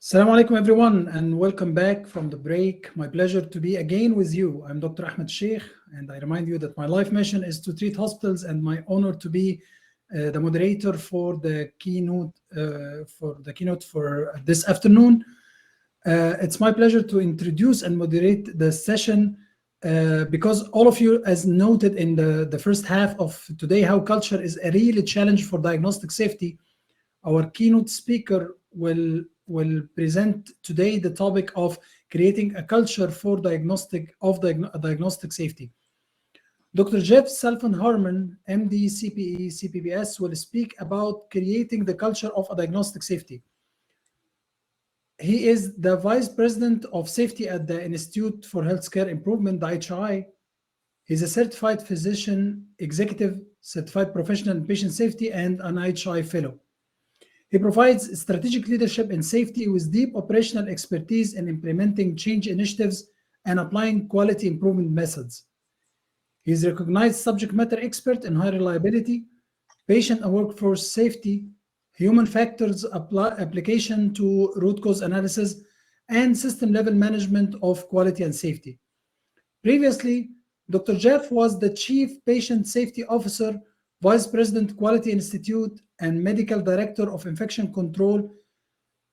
Assalamu alaikum everyone and welcome back from the break. My pleasure to be again with you. I'm Dr. Ahmed Sheikh and I remind you that my life mission is to treat hospitals and my honor to be the moderator for the keynote for this afternoon. It's my pleasure to introduce and moderate the session because all of you, as noted in the first half of today, how culture is a real challenge for diagnostic safety. Our keynote speaker will present today the topic of creating a culture for diagnostic safety. Dr. Jeff Salfan-Harmon, MD, CPE, CPBS, will speak about creating the culture of a diagnostic safety. He is the Vice President of Safety at the Institute for Healthcare Improvement, the IHI. He's a certified physician, executive, certified professional in patient safety, and an IHI fellow. He provides strategic leadership in safety with deep operational expertise in implementing change initiatives and applying quality improvement methods. He is a recognized subject matter expert in high reliability, patient and workforce safety, human factors application to root cause analysis, and system level management of quality and safety. Previously, Dr. Jeff was the Chief Patient Safety Officer, Vice President Quality Institute, and Medical Director of Infection Control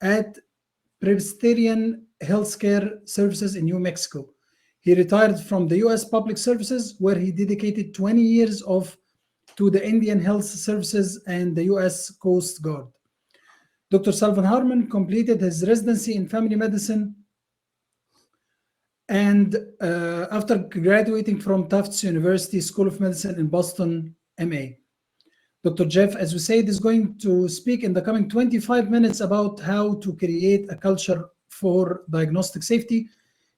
at Presbyterian Healthcare Services in New Mexico. He retired from the U.S. Public Services, where he dedicated 20 years to the Indian Health Services and the U.S. Coast Guard. Dr. Salfan-Harmon completed his residency in family medicine and after graduating from Tufts University School of Medicine in Boston, MA. Dr. Jeff, as we said, is going to speak in the coming 25 minutes about how to create a culture for diagnostic safety.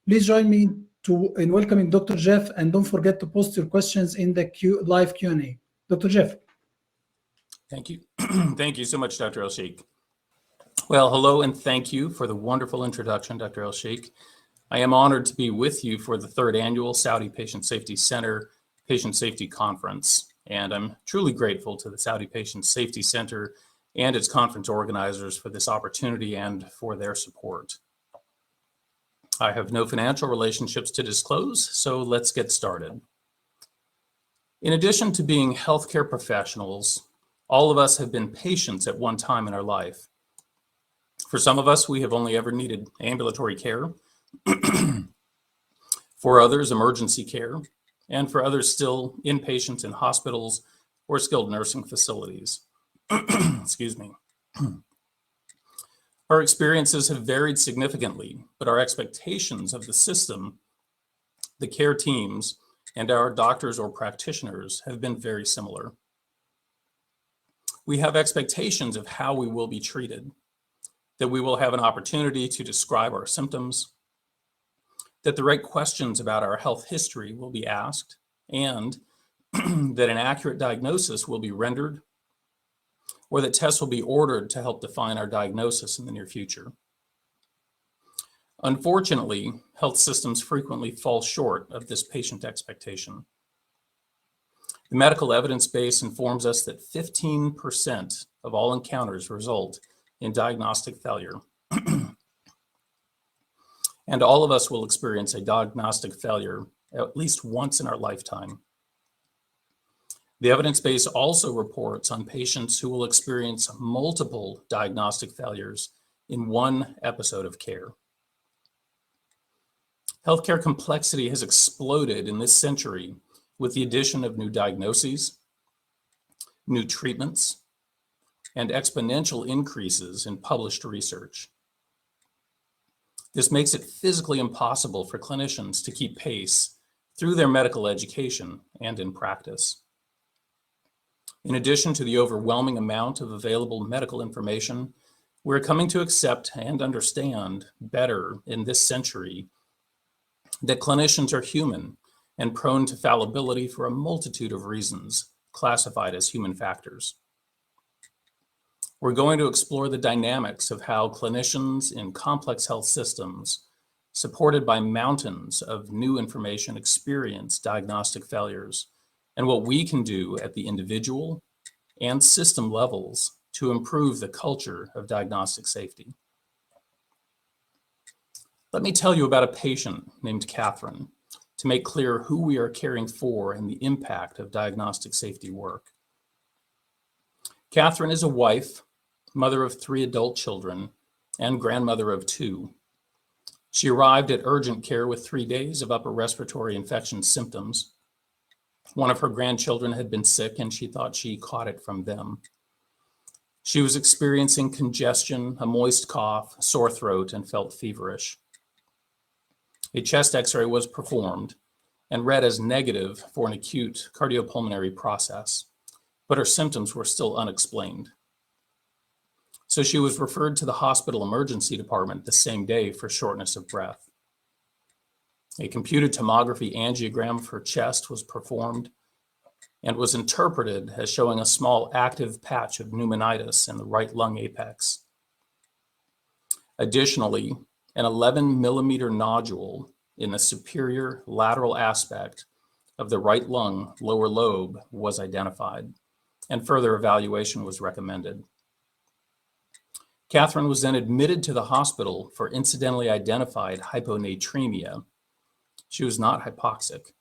Please join me in welcoming Dr. Jeff, and don't forget to post your questions in the live Q&A. Dr. Jeff. Thank you. Thank you so much, Dr. El-Sheikh. Well, hello, and thank you for the wonderful introduction, Dr. El-Sheikh. I am honored to be with you for the third annual Saudi Patient Safety Center Patient Safety Conference. And I'm truly grateful to the Saudi Patient Safety Center and its conference organizers for this opportunity and for their support. I have no financial relationships to disclose, so let's get started. In addition to being healthcare professionals, all of us have been patients at one time in our life. For some of us, we have only ever needed ambulatory care. For others, emergency care. And for others, still inpatients in hospitals or skilled nursing facilities. Excuse me. Our experiences have varied significantly, but our expectations of the system, the care teams, and our doctors or practitioners have been very similar. We have expectations of how we will be treated, that we will have an opportunity to describe our symptoms, that the right questions about our health history will be asked, and that an accurate diagnosis will be rendered, or that tests will be ordered to help define our diagnosis in the near future. Unfortunately, health systems frequently fall short of this patient expectation. The medical evidence base informs us that 15% of all encounters result in diagnostic failure. And all of us will experience a diagnostic failure at least once in our lifetime. The evidence base also reports on patients who will experience multiple diagnostic failures in one episode of care. Healthcare complexity has exploded in this century with the addition of new diagnoses, new treatments, and exponential increases in published research. This makes it physically impossible for clinicians to keep pace through their medical education and in practice. In addition to the overwhelming amount of available medical information, we're coming to accept and understand better in this century that clinicians are human and prone to fallibility for a multitude of reasons classified as human factors. We're going to explore the dynamics of how clinicians in complex health systems, supported by mountains of new information, experience diagnostic failures, and what we can do at the individual and system levels to improve the culture of diagnostic safety. Let me tell you about a patient named Catherine to make clear who we are caring for and the impact of diagnostic safety work. Catherine is a wife, mother of 3 adult children, and grandmother of 2. She arrived at urgent care with 3 days of upper respiratory infection symptoms. One of her grandchildren had been sick, and she thought she caught it from them. She was experiencing congestion, a moist cough, sore throat, and felt feverish. A chest X-ray was performed and read as negative for an acute cardiopulmonary process, but her symptoms were still unexplained. So she was referred to the hospital emergency department the same day for shortness of breath. A computed tomography angiogram of her chest was performed and was interpreted as showing a small active patch of pneumonitis in the right lung apex. Additionally, an 11 millimeter nodule in the superior lateral aspect of the right lung lower lobe was identified, and further evaluation was recommended. Catherine was then admitted to the hospital for incidentally identified hyponatremia. She was not hypoxic,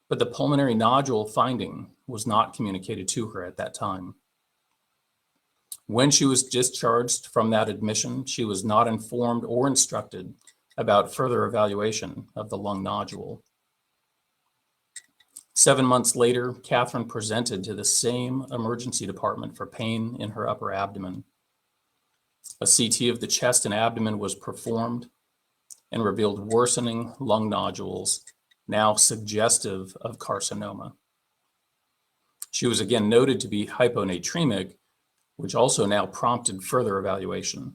but the pulmonary nodule finding was not communicated to her at that time. When she was discharged from that admission, she was not informed or instructed about further evaluation of the lung nodule. 7 months later, Catherine presented to the same emergency department for pain in her upper abdomen. A CT of the chest and abdomen was performed and revealed worsening lung nodules, now suggestive of carcinoma. She was again noted to be hyponatremic, which also now prompted further evaluation.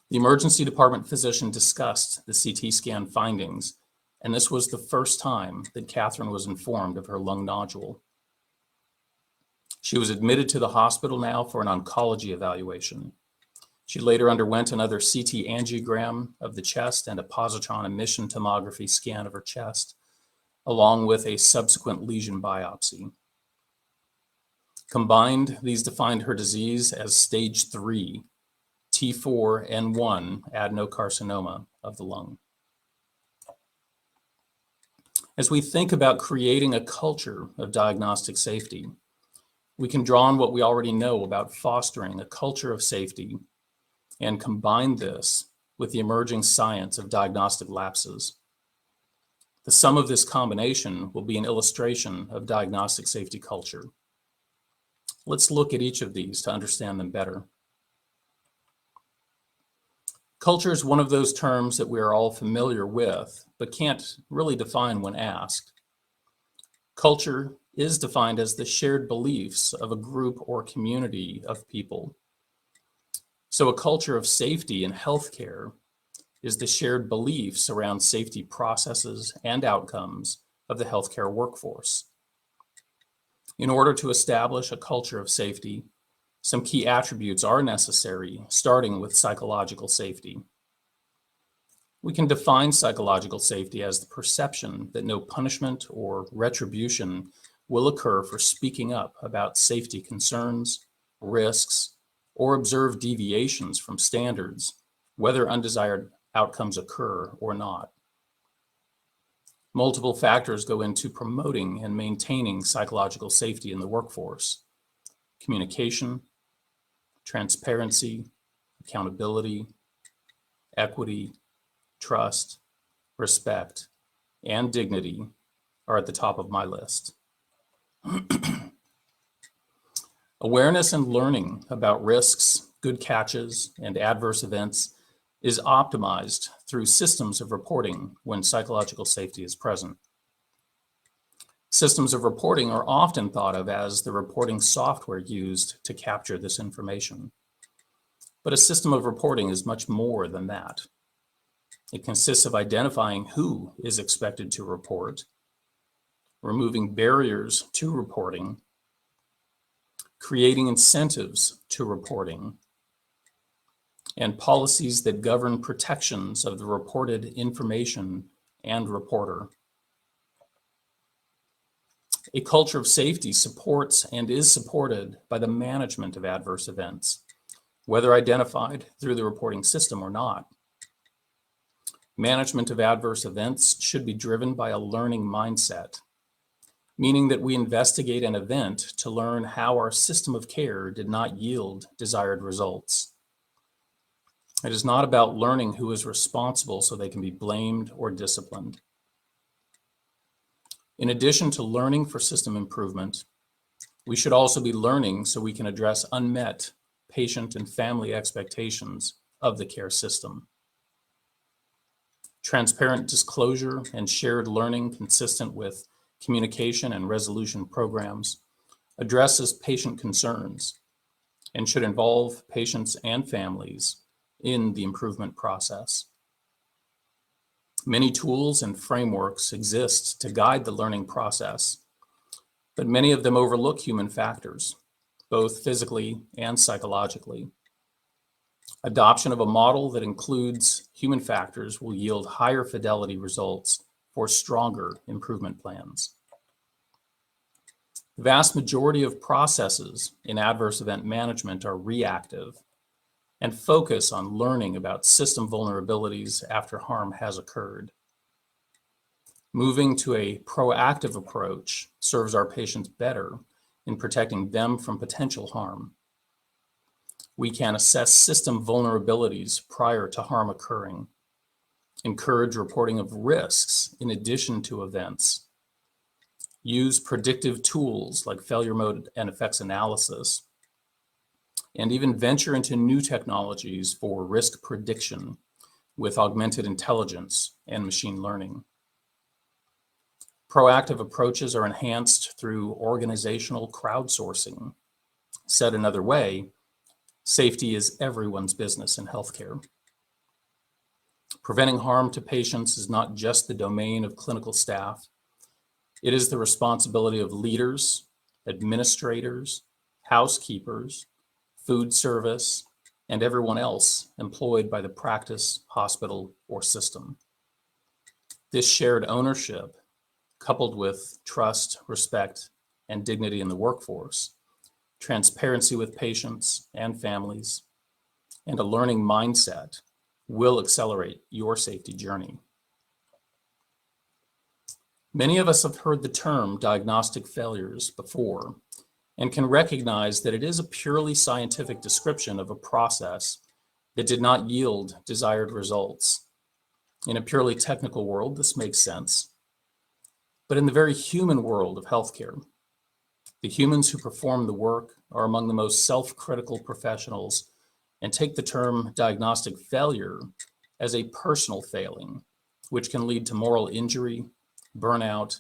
The emergency department physician discussed the CT scan findings, and this was the first time that Catherine was informed of her lung nodule. She was admitted to the hospital now for an oncology evaluation. She later underwent another CT angiogram of the chest and a positron emission tomography scan of her chest, along with a subsequent lesion biopsy. Combined, these defined her disease as stage 3, T4N1 adenocarcinoma of the lung. As we think about creating a culture of diagnostic safety, we can draw on what we already know about fostering a culture of safety and combine this with the emerging science of diagnostic lapses. The sum of this combination will be an illustration of diagnostic safety culture. Let's look at each of these to understand them better. Culture is one of those terms that we are all familiar with, but can't really define when asked. Culture is defined as the shared beliefs of a group or community of people. So a culture of safety in healthcare is the shared beliefs around safety processes and outcomes of the healthcare workforce. In order to establish a culture of safety, some key attributes are necessary, starting with psychological safety. We can define psychological safety as the perception that no punishment or retribution will occur for speaking up about safety concerns, risks, or observed deviations from standards, whether undesired outcomes occur or not. Multiple factors go into promoting and maintaining psychological safety in the workforce: communication, transparency, accountability, equity, trust, respect, and dignity are at the top of my list. Awareness and learning about risks, good catches, and adverse events is optimized through systems of reporting when psychological safety is present. Systems of reporting are often thought of as the reporting software used to capture this information. But a system of reporting is much more than that. It consists of identifying who is expected to report, removing barriers to reporting, creating incentives to reporting, and policies that govern protections of the reported information and reporter. A culture of safety supports and is supported by the management of adverse events, whether identified through the reporting system or not. Management of adverse events should be driven by a learning mindset, meaning that we investigate an event to learn how our system of care did not yield desired results. It is not about learning who is responsible so they can be blamed or disciplined. In addition to learning for system improvement, we should also be learning so we can address unmet patient and family expectations of the care system. Transparent disclosure and shared learning consistent with communication and resolution programs addresses patient concerns and should involve patients and families in the improvement process. Many tools and frameworks exist to guide the learning process, but many of them overlook human factors, both physically and psychologically. Adoption of a model that includes human factors will yield higher fidelity results for stronger improvement plans. The vast majority of processes in adverse event management are reactive and focus on learning about system vulnerabilities after harm has occurred. Moving to a proactive approach serves our patients better in protecting them from potential harm. We can assess system vulnerabilities prior to harm occurring, encourage reporting of risks in addition to events, use predictive tools like failure mode and effects analysis, and even venture into new technologies for risk prediction with augmented intelligence and machine learning. Proactive approaches are enhanced through organizational crowdsourcing. Said another way, safety is everyone's business in healthcare. Preventing harm to patients is not just the domain of clinical staff. It is the responsibility of leaders, administrators, housekeepers, food service, and everyone else employed by the practice, hospital, or system. This shared ownership, coupled with trust, respect, and dignity in the workforce, transparency with patients and families, and a learning mindset will accelerate your safety journey. Many of us have heard the term diagnostic failures before and can recognize that it is a purely scientific description of a process that did not yield desired results. In a purely technical world, this makes sense. But in the very human world of healthcare, the humans who perform the work are among the most self-critical professionals and take the term diagnostic failure as a personal failing, which can lead to moral injury, burnout,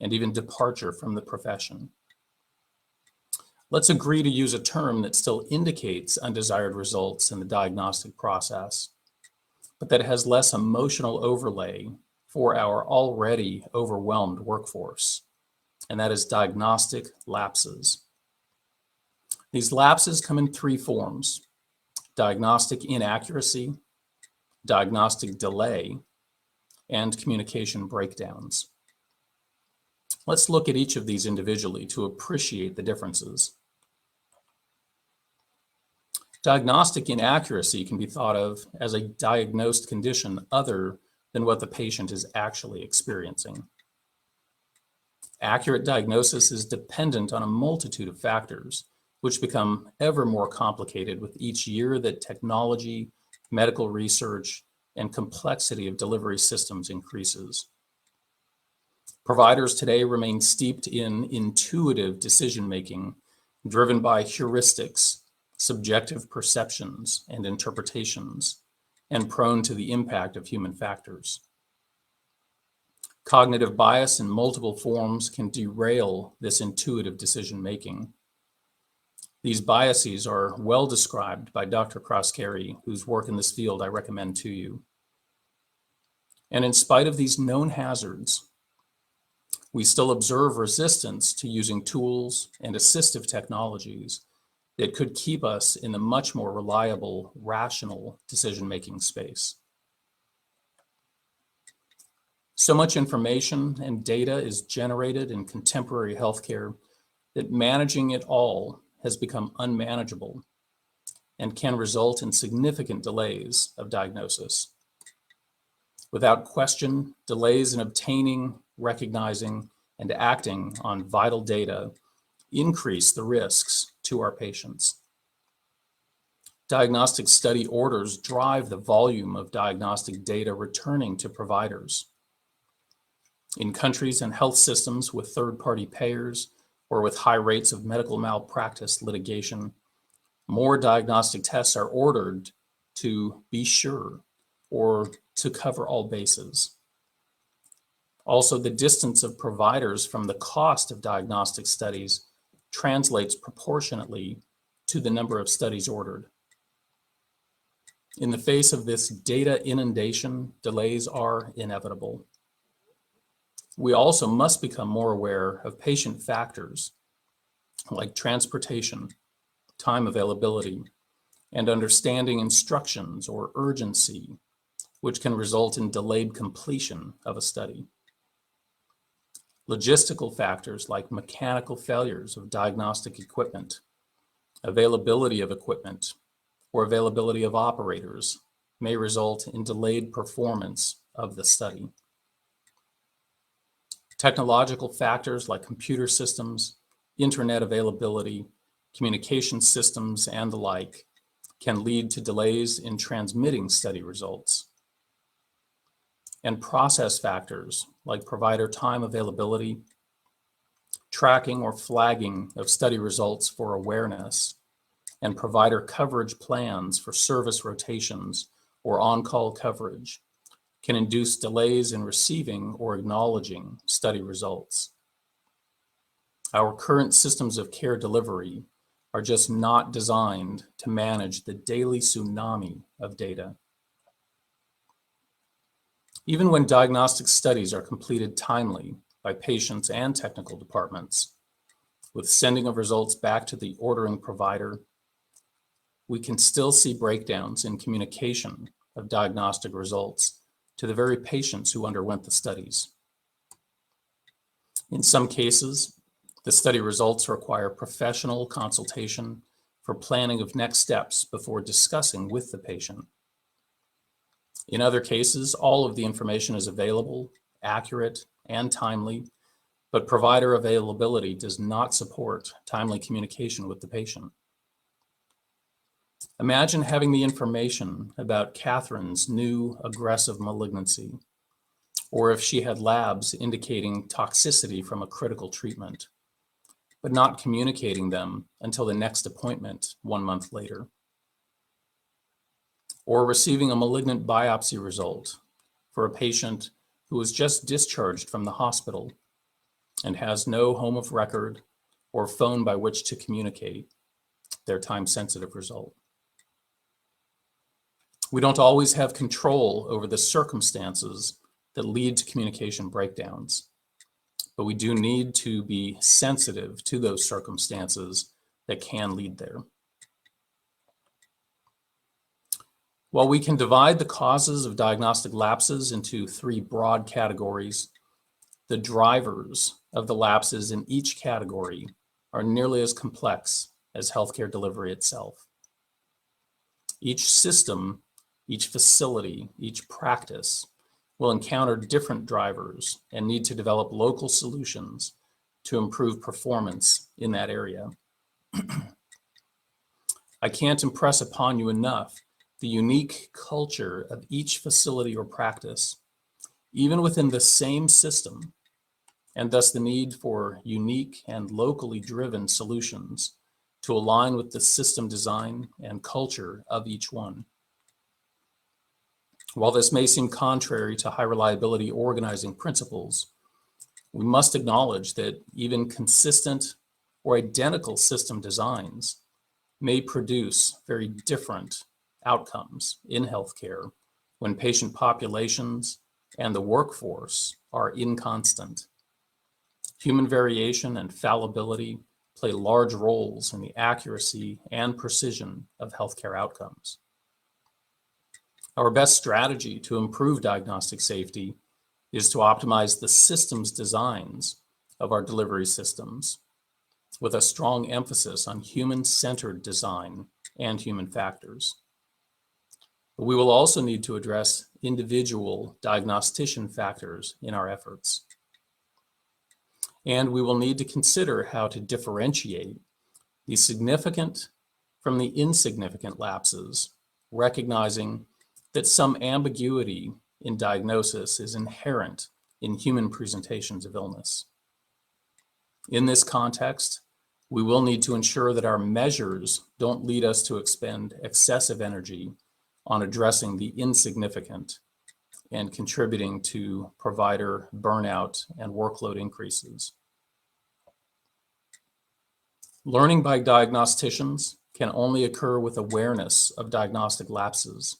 and even departure from the profession. Let's agree to use a term that still indicates undesired results in the diagnostic process, but that has less emotional overlay for our already overwhelmed workforce, and that is diagnostic lapses. These lapses come in three forms: diagnostic inaccuracy, diagnostic delay, and communication breakdowns. Let's look at each of these individually to appreciate the differences. Diagnostic inaccuracy can be thought of as a diagnosed condition other than what the patient is actually experiencing. Accurate diagnosis is dependent on a multitude of factors, which become ever more complicated with each year that technology, medical research, and complexity of delivery systems increases. Providers today remain steeped in intuitive decision-making, driven by heuristics, subjective perceptions and interpretations, and prone to the impact of human factors. Cognitive bias in multiple forms can derail this intuitive decision-making. These biases are well described by Dr. Cross-Carey, whose work in this field I recommend to you. And in spite of these known hazards, we still observe resistance to using tools and assistive technologies that could keep us in a much more reliable, rational decision-making space. So much information and data is generated in contemporary healthcare that managing it all has become unmanageable and can result in significant delays of diagnosis. Without question, delays in obtaining, recognizing, and acting on vital data increase the risks to our patients. Diagnostic study orders drive the volume of diagnostic data returning to providers. In countries and health systems with third-party payers or with high rates of medical malpractice litigation, more diagnostic tests are ordered to be sure or to cover all bases. Also, the distance of providers from the cost of diagnostic studies translates proportionately to the number of studies ordered. In the face of this data inundation, delays are inevitable. We also must become more aware of patient factors like transportation, time availability, and understanding instructions or urgency, which can result in delayed completion of a study. Logistical factors like mechanical failures of diagnostic equipment, availability of equipment, or availability of operators may result in delayed performance of the study. Technological factors like computer systems, internet availability, communication systems, and the like can lead to delays in transmitting study results. And process factors like provider time availability, tracking or flagging of study results for awareness, and provider coverage plans for service rotations or on-call coverage can induce delays in receiving or acknowledging study results. Our current systems of care delivery are just not designed to manage the daily tsunami of data. Even when diagnostic studies are completed timely by patients and technical departments, with sending of results back to the ordering provider, we can still see breakdowns in communication of diagnostic results to the very patients who underwent the studies. In some cases, the study results require professional consultation for planning of next steps before discussing with the patient. In other cases, all of the information is available, accurate, and timely, but provider availability does not support timely communication with the patient. Imagine having the information about Catherine's new aggressive malignancy, or if she had labs indicating toxicity from a critical treatment, but not communicating them until the next appointment 1 month later. Or receiving a malignant biopsy result for a patient who was just discharged from the hospital and has no home of record or phone by which to communicate their time-sensitive result. We don't always have control over the circumstances that lead to communication breakdowns, but we do need to be sensitive to those circumstances that can lead there. While we can divide the causes of diagnostic lapses into 3 broad categories, the drivers of the lapses in each category are nearly as complex as healthcare delivery itself. Each system, each facility, each practice will encounter different drivers and need to develop local solutions to improve performance in that area. I can't impress upon you enough the unique culture of each facility or practice, even within the same system, and thus the need for unique and locally driven solutions to align with the system design and culture of each one. While this may seem contrary to high reliability organizing principles, we must acknowledge that even consistent or identical system designs may produce very different outcomes in healthcare when patient populations and the workforce are inconstant. Human variation and fallibility play large roles in the accuracy and precision of healthcare outcomes. Our best strategy to improve diagnostic safety is to optimize the systems designs of our delivery systems with a strong emphasis on human-centered design and human factors. But we will also need to address individual diagnostician factors in our efforts. And we will need to consider how to differentiate the significant from the insignificant lapses, recognizing that some ambiguity in diagnosis is inherent in human presentations of illness. In this context, we will need to ensure that our measures don't lead us to expend excessive energy on addressing the insignificant and contributing to provider burnout and workload increases. Learning by diagnosticians can only occur with awareness of diagnostic lapses.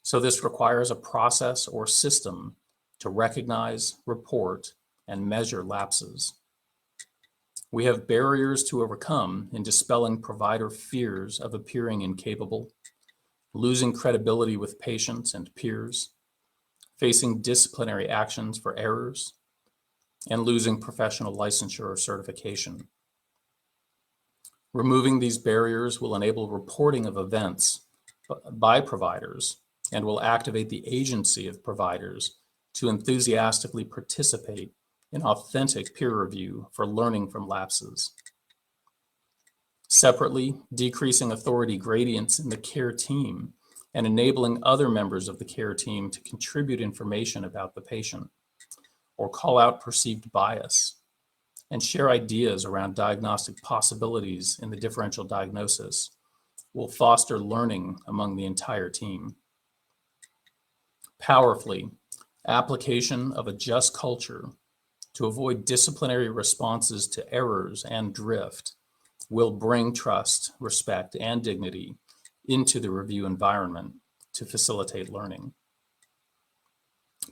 So this requires a process or system to recognize, report, and measure lapses. We have barriers to overcome in dispelling provider fears of appearing incapable, losing credibility with patients and peers, facing disciplinary actions for errors, and losing professional licensure or certification. Removing these barriers will enable reporting of events by providers and will activate the agency of providers to enthusiastically participate in authentic peer review for learning from lapses. Separately, decreasing authority gradients in the care team and enabling other members of the care team to contribute information about the patient or call out perceived bias and share ideas around diagnostic possibilities in the differential diagnosis will foster learning among the entire team. Powerfully, application of a just culture to avoid disciplinary responses to errors and drift will bring trust, respect, and dignity into the review environment to facilitate learning.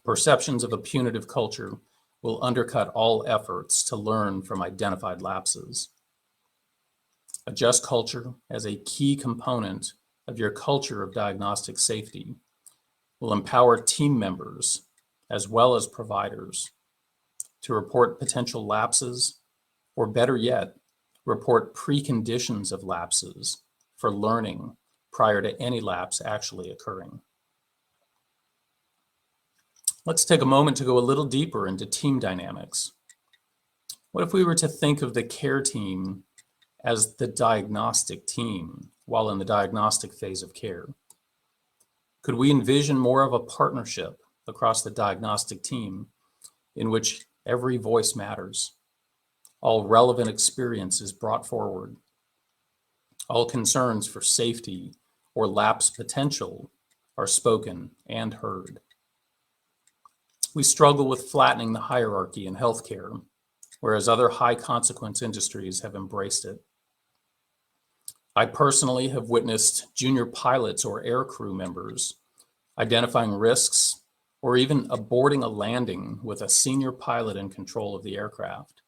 Perceptions of a punitive culture will undercut all efforts to learn from identified lapses. A just culture as a key component of your culture of diagnostic safety will empower team members as well as providers to report potential lapses, or better yet, report preconditions of lapses for learning prior to any lapse actually occurring. Let's take a moment to go a little deeper into team dynamics. What if we were to think of the care team as the diagnostic team while in the diagnostic phase of care? Could we envision more of a partnership across the diagnostic team in which every voice matters, all relevant experience is brought forward, all concerns for safety or lapse potential are spoken and heard? We struggle with flattening the hierarchy in healthcare, whereas other high consequence industries have embraced it. I personally have witnessed junior pilots or aircrew members identifying risks or even aborting a landing with a senior pilot in control of the aircraft.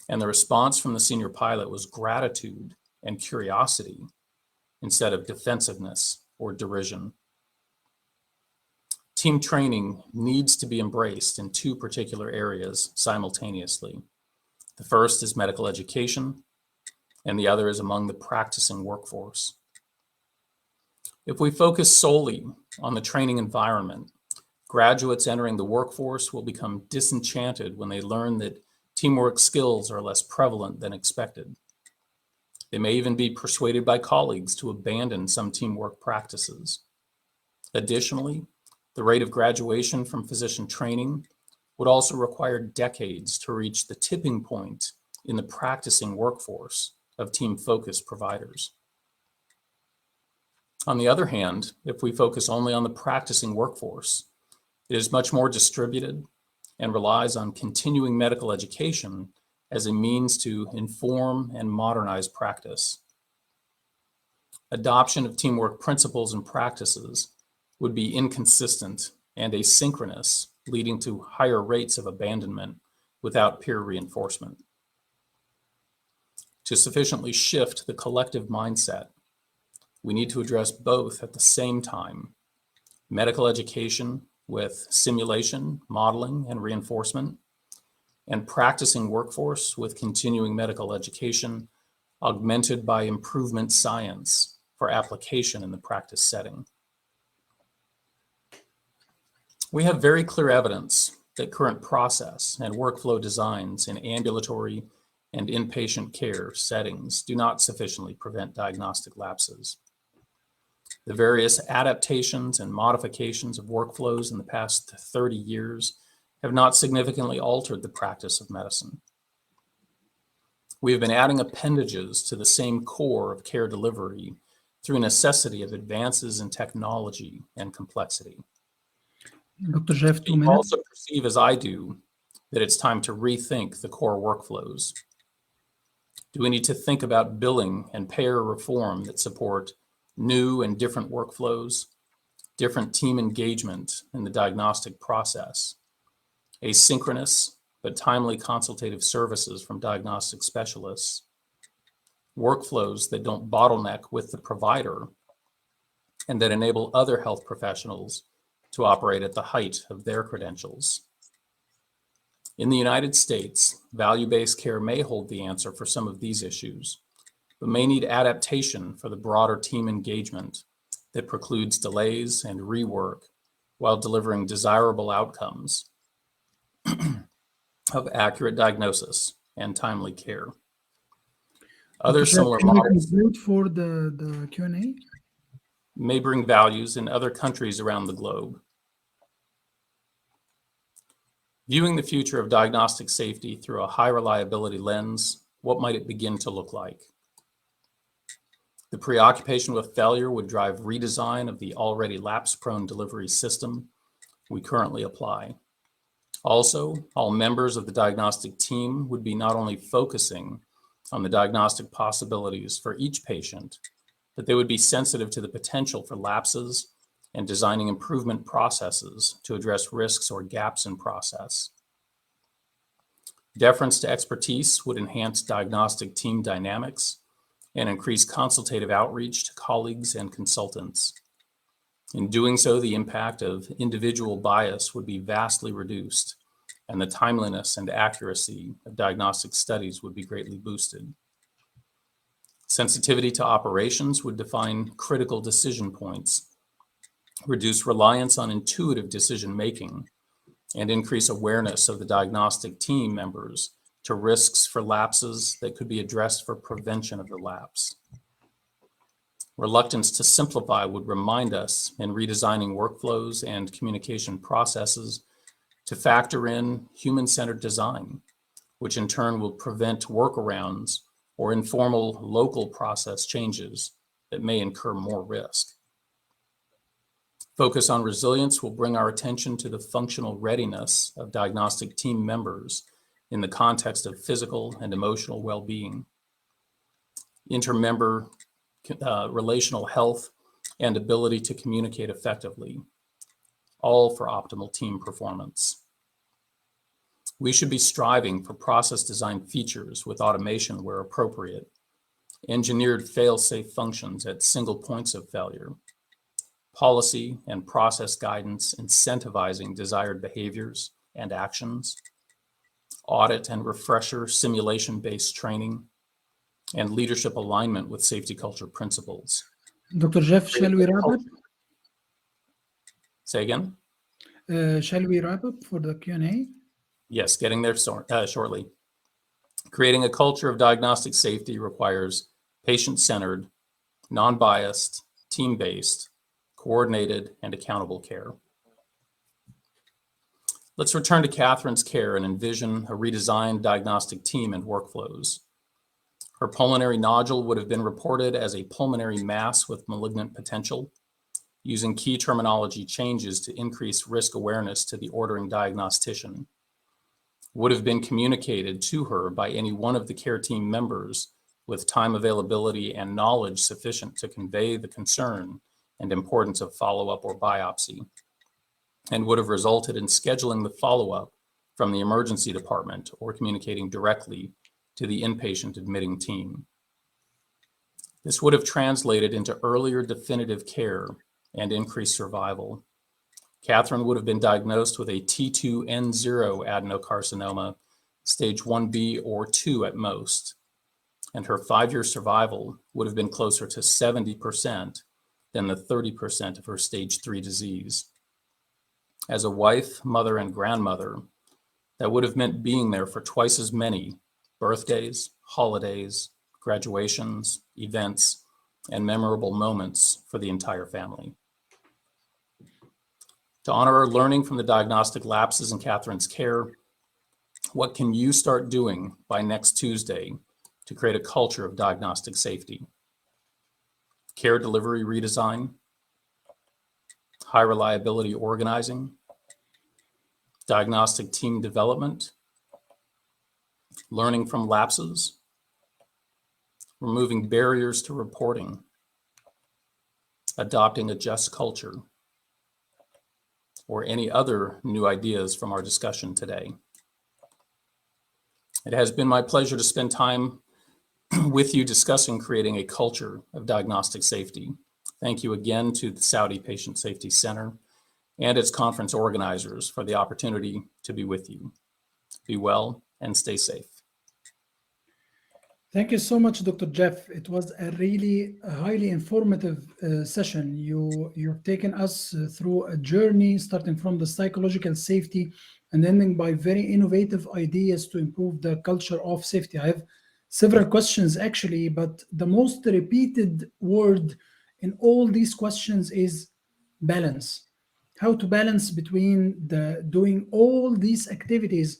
And the response from the senior pilot was gratitude and curiosity instead of defensiveness or derision. Team training needs to be embraced in two particular areas simultaneously. The first is medical education, and the other is among the practicing workforce. If we focus solely on the training environment, graduates entering the workforce will become disenchanted when they learn that teamwork skills are less prevalent than expected. They may even be persuaded by colleagues to abandon some teamwork practices. Additionally, the rate of graduation from physician training would also require decades to reach the tipping point in the practicing workforce of team-focused providers. On the other hand, if we focus only on the practicing workforce, it is much more distributed and relies on continuing medical education as a means to inform and modernize practice. Adoption of teamwork principles and practices would be inconsistent and asynchronous, leading to higher rates of abandonment without peer reinforcement. To sufficiently shift the collective mindset, we need to address both at the same time: medical education with simulation, modeling, and reinforcement, and practicing workforce with continuing medical education augmented by improvement science for application in the practice setting. We have very clear evidence that current process and workflow designs in ambulatory and inpatient care settings do not sufficiently prevent diagnostic lapses. The various adaptations and modifications of workflows in the past 30 years have not significantly altered the practice of medicine. We have been adding appendages to the same core of care delivery through necessity of advances in technology and complexity. Dr. Jeff, 2 You minutes. also perceive, as I do, that it's time to rethink the core workflows. Do we need to think about billing and payer reform that support new and different workflows, different team engagement in the diagnostic process, asynchronous but timely consultative services from diagnostic specialists, workflows that don't bottleneck with the provider, and that enable other health professionals to operate at the height of their credentials? In the United States, value-based care may hold the answer for some of these issues, but may need adaptation for the broader team engagement that precludes delays and rework while delivering desirable outcomes of accurate diagnosis and timely care. Other Dr. Jeff, similar can you models conclude for the Q&A? may bring values in other countries around the globe. Viewing the future of diagnostic safety through a high reliability lens, what might it begin to look like? The preoccupation with failure would drive redesign of the already lapse-prone delivery system we currently apply. Also, all members of the diagnostic team would be not only focusing on the diagnostic possibilities for each patient, but they would be sensitive to the potential for lapses and designing improvement processes to address risks or gaps in process. Deference to expertise would enhance diagnostic team dynamics and increase consultative outreach to colleagues and consultants. In doing so, the impact of individual bias would be vastly reduced, and the timeliness and accuracy of diagnostic studies would be greatly boosted. Sensitivity to operations would define critical decision points, reduce reliance on intuitive decision-making, and increase awareness of the diagnostic team members to risks for lapses that could be addressed for prevention of the lapse. Reluctance to simplify would remind us in redesigning workflows and communication processes to factor in human-centered design, which in turn will prevent workarounds or informal local process changes that may incur more risk. Focus on resilience will bring our attention to the functional readiness of diagnostic team members in the context of physical and emotional well-being, intermember relational health, and ability to communicate effectively, all for optimal team performance. We should be striving for process design features with automation where appropriate, engineered fail-safe functions at single points of failure, policy and process guidance incentivizing desired behaviors and actions, audit and refresher simulation-based training, and leadership alignment with safety culture principles. Dr. Jeff, shall we wrap up? Say again? Shall we wrap up for the Q&A? Yes, getting there shortly. Creating a culture of diagnostic safety requires patient-centered, non-biased, team-based, coordinated, and accountable care. Let's return to Catherine's care and envision a redesigned diagnostic team and workflows. Her pulmonary nodule would have been reported as a pulmonary mass with malignant potential, using key terminology changes to increase risk awareness to the ordering diagnostician. Would have been communicated to her by any one of the care team members with time availability and knowledge sufficient to convey the concern and importance of follow-up or biopsy, and would have resulted in scheduling the follow-up from the emergency department or communicating directly to the inpatient admitting team. This would have translated into earlier definitive care and increased survival. Catherine would have been diagnosed with a T2N0 adenocarcinoma, stage 1B or 2 at most, and her 5-year survival would have been closer to 70% than the 30% of her stage 3 disease. as a wife, mother, and grandmother, that would have meant being there for twice as many birthdays, holidays, graduations, events, and memorable moments for the entire family. To honor our learning from the diagnostic lapses in Catherine's care, what can you start doing by next Tuesday to create a culture of diagnostic safety? Care delivery redesign, high reliability organizing, diagnostic team development, learning from lapses, removing barriers to reporting, adopting a just culture, or any other new ideas from our discussion today. It has been my pleasure to spend time with you discussing creating a culture of diagnostic safety. Thank you again to the Saudi Patient Safety Center and its conference organizers for the opportunity to be with you. Be well and stay safe. Thank you so much, Dr. Jeff. It was a really highly informative session. You've taken us through a journey starting from the psychological safety and ending by very innovative ideas to improve the culture of safety. I have several questions actually, but the most repeated word in all these questions is balance. How to balance between doing all these activities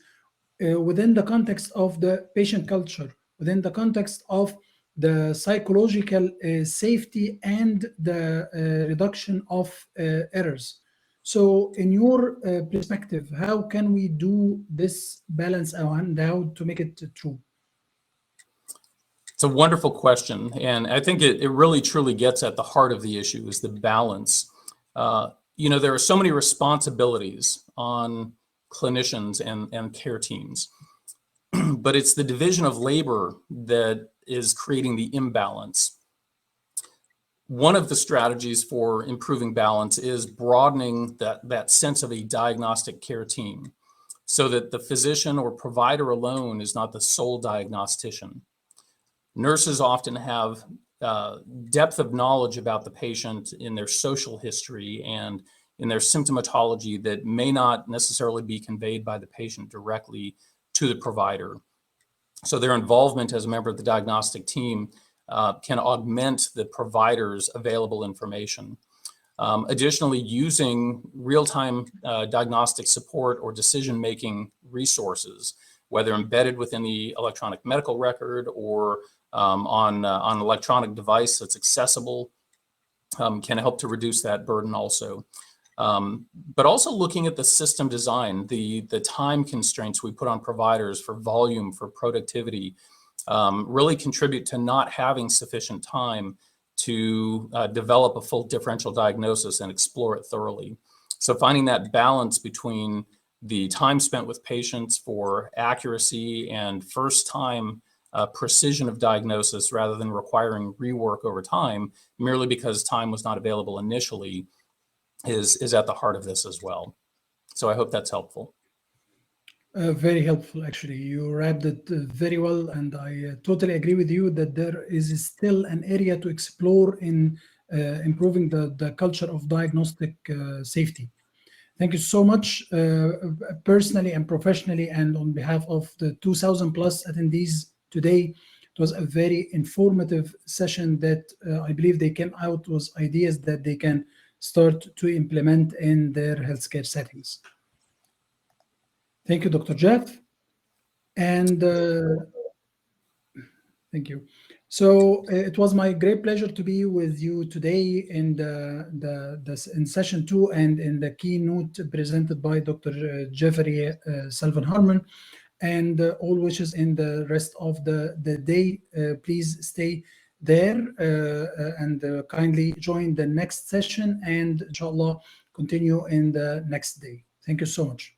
within the context of the patient culture, within the context of the psychological safety and the reduction of errors. So in your perspective, how can we do this balance and how to make it true? It's a wonderful question. And I think it really truly gets at the heart of the issue is the balance. There are so many responsibilities on clinicians and care teams, but it's the division of labor that is creating the imbalance. One of the strategies for improving balance is broadening that sense of a diagnostic care team so that the physician or provider alone is not the sole diagnostician. Nurses often have depth of knowledge about the patient in their social history and in their symptomatology that may not necessarily be conveyed by the patient directly to the provider. So their involvement as a member of the diagnostic team can augment the provider's available information. Additionally, using real-time diagnostic support or decision-making resources, whether embedded within the electronic medical record or on an electronic device that's accessible, can help to reduce that burden also. But also looking at the system design, the time constraints we put on providers for volume, for productivity, really contribute to not having sufficient time to develop a full differential diagnosis and explore it thoroughly. So finding that balance between the time spent with patients for accuracy and first time precision of diagnosis rather than requiring rework over time merely because time was not available initially is at the heart of this as well. So I hope that's helpful. Very helpful, actually. You wrapped it very well, and I totally agree with you that there is still an area to explore in improving the culture of diagnostic safety. Thank you so much, personally and professionally, and on behalf of the 2,000 plus attendees today. It was a very informative session that I believe they came out with ideas that they can start to implement in their healthcare settings. Thank you, Dr. Jeff. And thank you. So it was my great pleasure to be with you today in in session 2 and in the keynote presented by Dr. Jeffrey Salvan Harmon. And all wishes in the rest of the day. Please stay there and kindly join the next session and inshallah continue in the next day. Thank you so much.